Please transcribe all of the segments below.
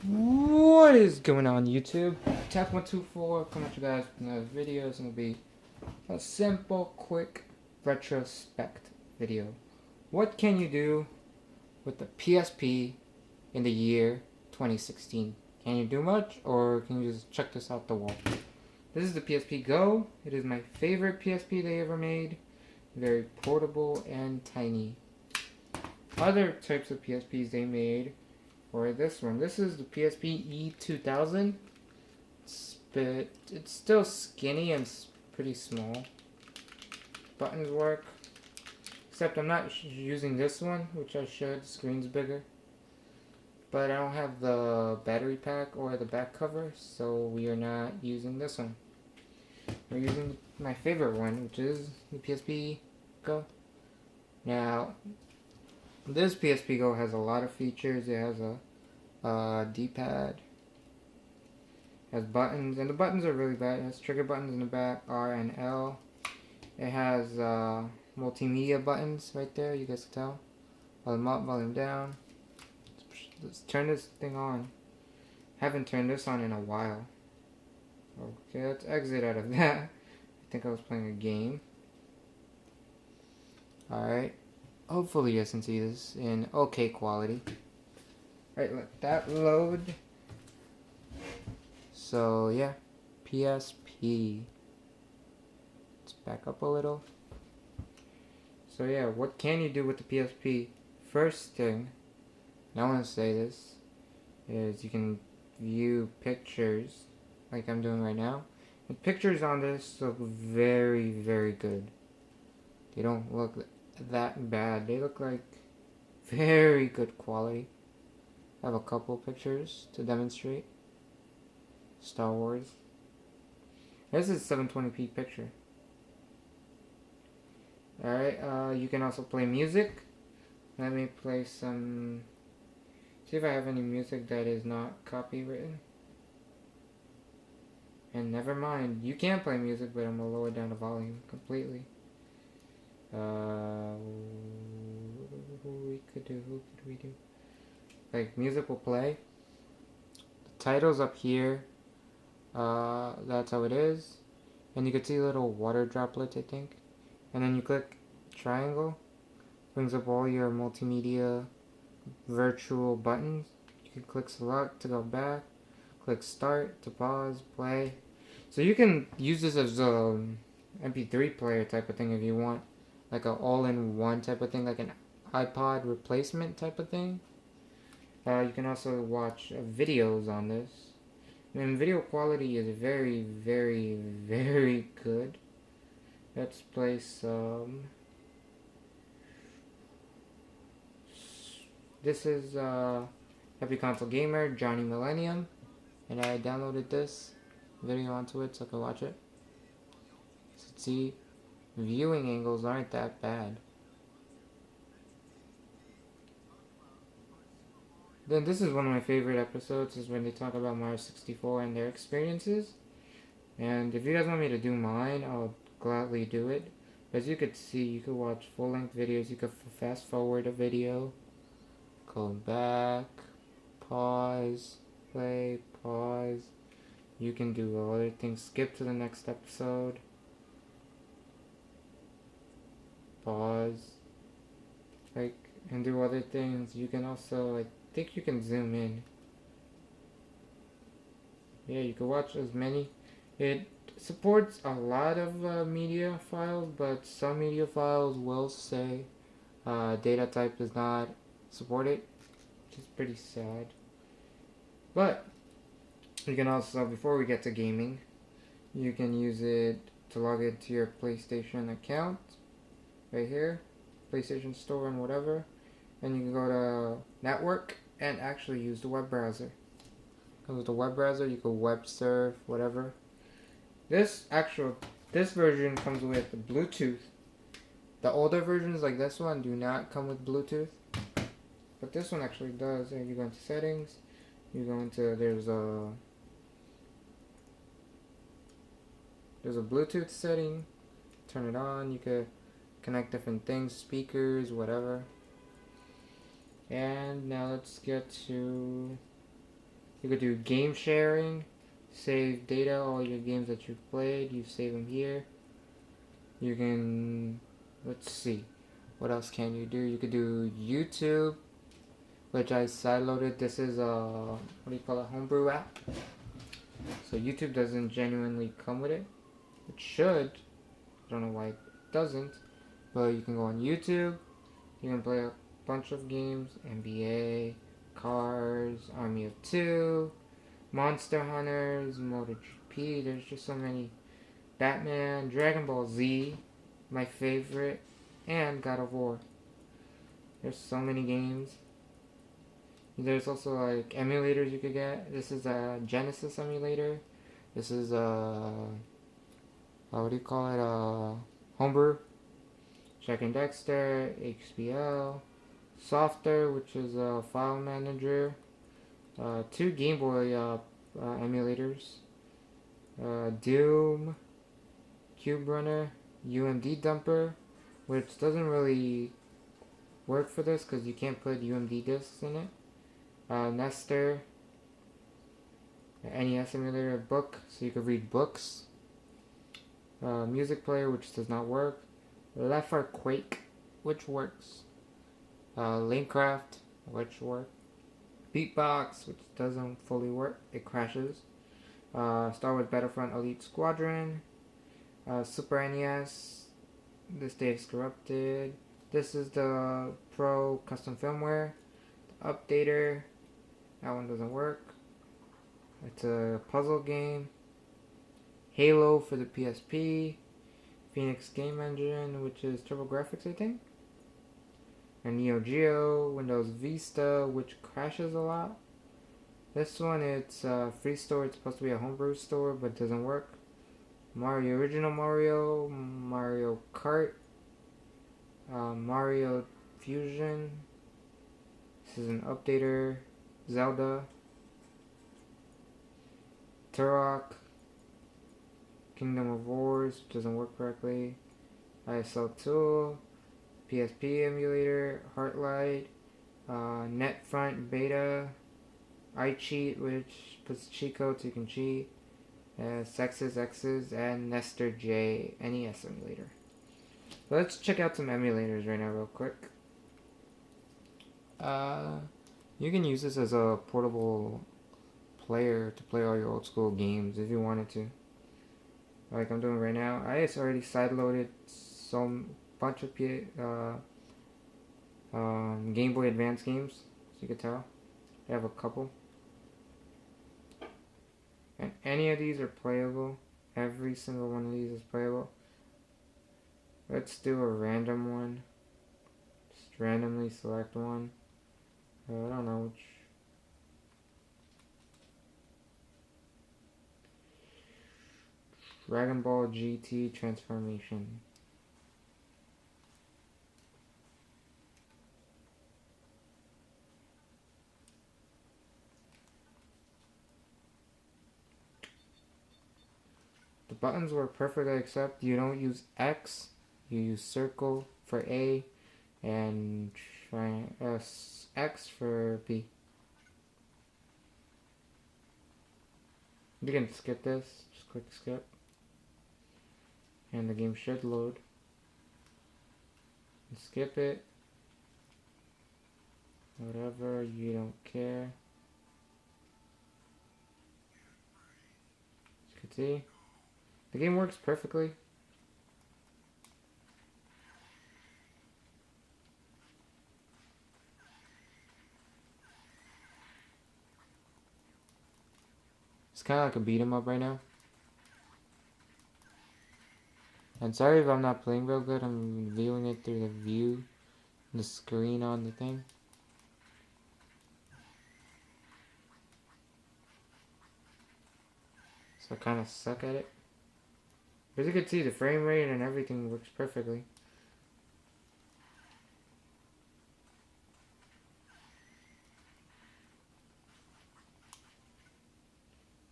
What is going on, YouTube? Tap124 coming at you guys with another video. It's going to be a simple, quick retrospect video. What can you do with the PSP in the year 2016? Can you do much, or can you just check this out the wall? This is the PSP Go. It is my favorite PSP they ever made. Very portable and tiny. Other types of PSPs they made, or this one. This is the PSP E2000. It's still skinny and pretty small. Buttons work. Except I'm not using this one, which I should. The screen's bigger. But I don't have the battery pack or the back cover, so we are not using this one. We're using my favorite one, which is the PSP Go. Now, this PSP Go has a lot of features. It has a D-pad, has buttons, and the buttons are really bad. It has trigger buttons in the back, R and L. It has multimedia buttons right there, you guys can tell. Volume up, volume down. Let's turn this thing on. Haven't turned this on in a while. Okay, let's exit out of that. I think I was playing a game. Alright. Hopefully you guys can see this in okay quality. Alright, let that load. So yeah, PSP. Let's back up a little. So yeah, what can you do with the PSP? First thing, and I want to say this, is you can view pictures like I'm doing right now. And pictures on this look very, very good. They don't look that bad. They look like very good quality. I have a couple pictures to demonstrate. Star Wars. This is a 720p picture. Alright, you can also play music. Let me play some... See if I have any music that is not copywritten. And never mind, you can play music, but I'm going to lower down the volume completely. Who could we do? Like, music will play. The title's up here. That's how it is. And you can see little water droplets, I think. And then you click triangle. Brings up all your multimedia virtual buttons. You can click select to go back. Click start to pause, play. So you can use this as a MP3 player type of thing if you want. Like an all-in-one type of thing, like an iPod replacement type of thing. You can also watch videos on this. And video quality is very, very, very good. Let's play some... This is Happy Console Gamer, Johnny Millennium. And I downloaded this video onto it so I can watch it. So see, viewing angles aren't that bad. Then this is one of my favorite episodes, is when they talk about Mario 64 and their experiences. And if you guys want me to do mine, I'll gladly do it. But as you could see, you could watch full-length videos, you could fast forward a video, go back, pause, play, pause. You can do other things, skip to the next episode, pause, like, and do other things. You can also, I think you can zoom in. Yeah, you can watch as many. It supports a lot of media files, but some media files will say data type does not support it, which is pretty sad. But you can also, before we get to gaming, you can use it to log into your PlayStation account right here, PlayStation Store and whatever, and you can go to network and actually use the web browser. With the web browser, you can web surf, whatever. This version comes with Bluetooth. The older versions like this one do not come with Bluetooth, but this one actually does. And you go into settings, you go into, there's a Bluetooth setting, turn it on, you could connect different things, speakers, whatever. And now let's get to You could do game sharing, save data, all your games that you've played, you save them here. You can, let's see, what else can you do? You could do YouTube, which I sideloaded. This is a, what do you call it, homebrew app. So YouTube doesn't genuinely come with it. It should. I don't know why it doesn't. But you can go on YouTube. You can play a bunch of games. NBA, Cars, Army of Two, Monster Hunters, MotoGP. There's just so many. Batman, Dragon Ball Z, my favorite, and God of War. There's so many games. There's also like emulators you could get. This is a Genesis emulator. This is a, what do you call it? Homebrew. Jack and Dexter, HBL, Softer, which is a file manager. 2 Game Boy emulators. Doom, Cube Runner, UMD Dumper, which doesn't really work for this because you can't put UMD discs in it. Nestor, NES emulator, book, so you could read books. Music player, which does not work. Left 4 Quake, which works. Linecraft, which works. Beatbox, which doesn't fully work, it crashes. Star Wars Battlefront Elite Squadron. Super NES, This Day is Corrupted. This is the Pro Custom Firmware. The Updater, that one doesn't work. It's a puzzle game. Halo for the PSP. Phoenix Game Engine, which is TurboGrafx, I think. And Neo Geo, Windows Vista, which crashes a lot. This one, it's a free store. It's supposed to be a homebrew store, but it doesn't work. Mario Original Mario, Mario Kart, Mario Fusion. This is an updater. Zelda, Turok, Kingdom of Wars, doesn't work correctly. ISL Tool, PSP emulator, Heartlight, NetFront Beta, iCheat, which puts cheat codes so you can cheat, Sexes, X's, and Nestor J NES emulator. So let's check out some emulators right now real quick. You can use this as a portable player to play all your old school games if you wanted to. Like I'm doing right now. I just already sideloaded some bunch of Game Boy Advance games, as you can tell. I have a couple. And any of these are playable. Every single one of these is playable. Let's do a random one. Just randomly select one. I don't know which. Dragon Ball GT Transformation. The buttons work perfectly except you don't use X, you use circle for A and X for B. You can skip this, just click skip. And the game should load. Skip it. Whatever, you don't care. As you can see, the game works perfectly. It's kind of like a beat 'em up right now. And sorry if I'm not playing real good, I'm viewing it through the view, the screen on the thing. So I kind of suck at it. But as you can see, the frame rate and everything works perfectly.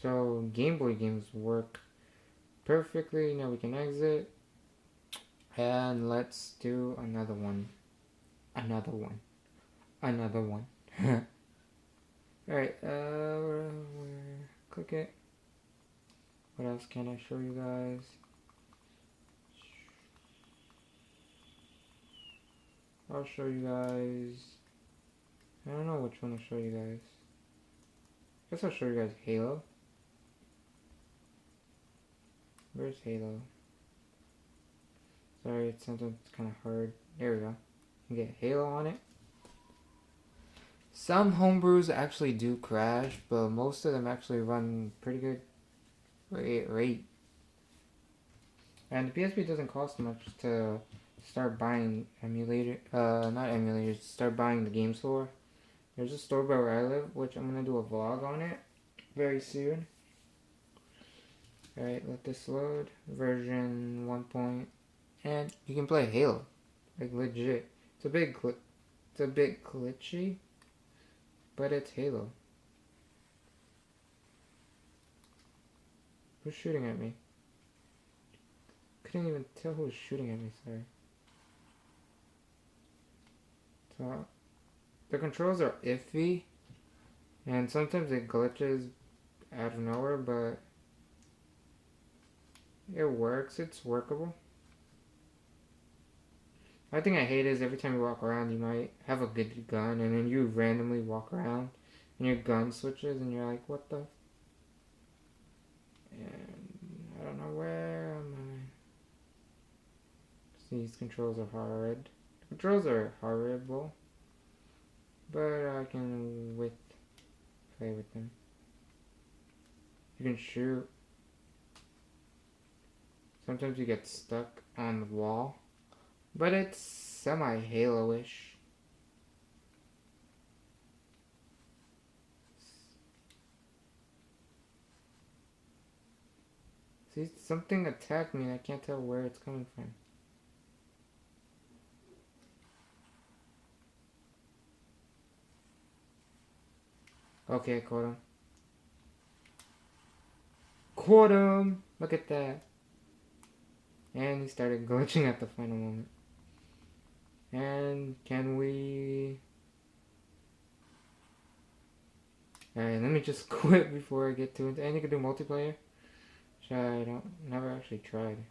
So Game Boy games work perfectly. Now we can exit. And let's do another one. Another one. Alright, click it. What else can I show you guys? I'll show you guys. I don't know which one to show you guys. I guess I'll show you guys Halo. Where's Halo? Sorry, it's sometimes kind of hard. There we go. You get Halo on it. Some homebrews actually do crash, but most of them actually run pretty good rate. And the PSP doesn't cost much to start buying not emulators, start buying the game store. There's a store by where I live, which I'm gonna do a vlog on it very soon. Alright, let this load. Version 1. And you can play Halo. Like legit. It's a bit glitchy, but it's Halo. Who's shooting at me? Couldn't even tell who was shooting at me, sorry. So, the controls are iffy, and sometimes it glitches out of nowhere, but it works, it's workable. One thing I hate is every time you walk around, you might have a good gun, and then you randomly walk around, and your gun switches, and you're like, what the? And I don't know where am I. These controls are hard. The controls are horrible, but I can play with them. You can shoot. Sometimes you get stuck on the wall, but it's semi-Halo-ish. See, something attacked me and I can't tell where it's coming from. Okay, caught him. Caught him! Look at that. And he started glitching at the final moment. And can we... Alright, let me just quit before I get to it. And you can do multiplayer, which I never actually tried.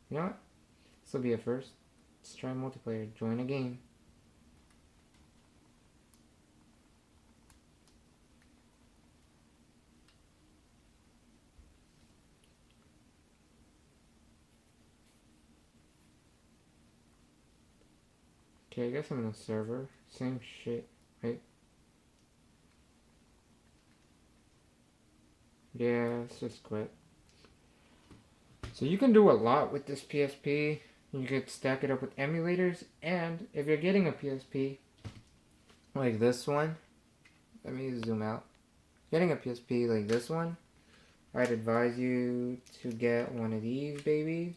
You know what? This will be a first. Let's try multiplayer. Join a game. Okay, I guess I'm in a server. Same shit, right? Yeah, let's just quit. So you can do a lot with this PSP. You could stack it up with emulators, and if you're getting a PSP, like this one, let me zoom out. Getting a PSP like this one, I'd advise you to get one of these babies.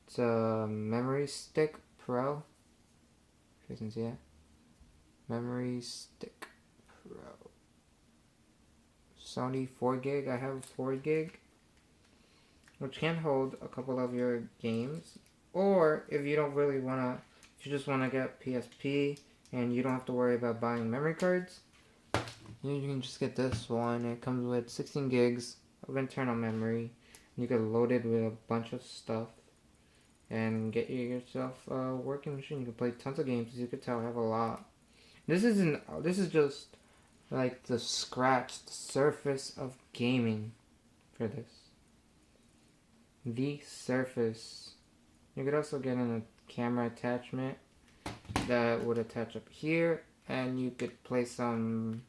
It's a Memory Stick Pro. You can see it. Memory Stick Pro. Sony 4 gig. I have 4 gig, which can hold a couple of your games. Or if you don't really wanna, if you just wanna get PSP and you don't have to worry about buying memory cards, you can just get this one. It comes with 16 gigs of internal memory. You can load it with a bunch of stuff and get yourself a working machine. You can play tons of games. As you can tell, I have a lot. This is just like the scratched surface of gaming for this. The surface. You could also get in a camera attachment that would attach up here, and you could play some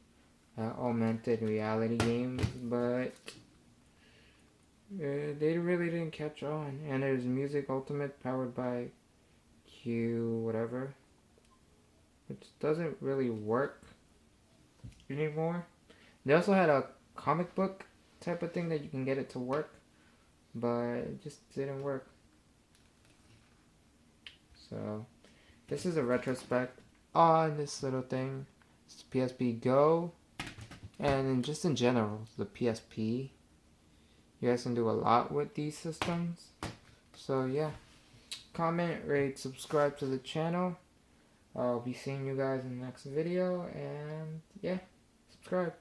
augmented reality games, but they really didn't catch on. And there's Music Ultimate powered by Q whatever, which doesn't really work anymore. They also had a comic book type of thing that you can get it to work, but it just didn't work. So this is a retrospect on this little thing. It's PSP Go, and just in general, the PSP. You guys can do a lot with these systems. So yeah, comment, rate, subscribe to the channel. I'll be seeing you guys in the next video, and yeah, subscribe.